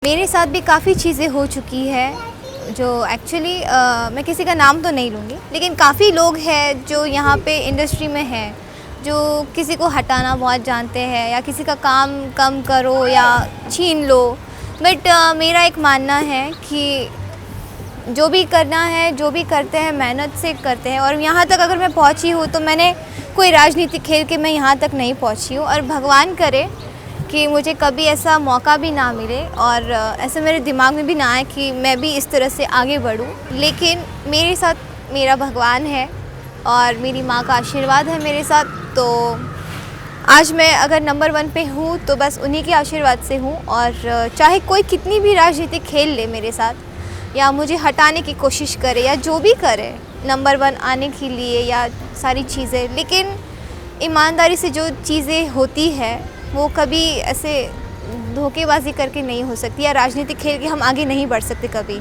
मेरे साथ भी काफ़ी चीज़ें हो चुकी है जो एक्चुअली मैं किसी का नाम तो नहीं लूँगी, लेकिन काफ़ी लोग हैं जो यहाँ पे इंडस्ट्री में हैं जो किसी को हटाना बहुत जानते हैं या किसी का काम कम करो या छीन लो। बट मेरा एक मानना है कि जो भी करना है, जो भी करते हैं मेहनत से करते हैं। और यहाँ तक अगर मैं पहुँची हूँ तो मैंने कोई राजनीति खेल के मैं यहाँ तक नहीं पहुँची हूँ, और भगवान करे कि मुझे कभी ऐसा मौका भी ना मिले और ऐसे मेरे दिमाग में भी ना आए कि मैं भी इस तरह से आगे बढ़ूं। लेकिन मेरे साथ मेरा भगवान है और मेरी माँ का आशीर्वाद है मेरे साथ, तो आज मैं अगर नंबर 1 पे हूँ तो बस उन्हीं के आशीर्वाद से हूँ। और चाहे कोई कितनी भी राजनीति खेल ले मेरे साथ या मुझे हटाने की कोशिश करे या जो भी करे नंबर 1 आने के लिए या सारी चीज़ें, लेकिन ईमानदारी से जो चीज़ें होती है वो कभी ऐसे धोखेबाजी करके नहीं हो सकती, या राजनीतिक खेल के हम आगे नहीं बढ़ सकते कभी।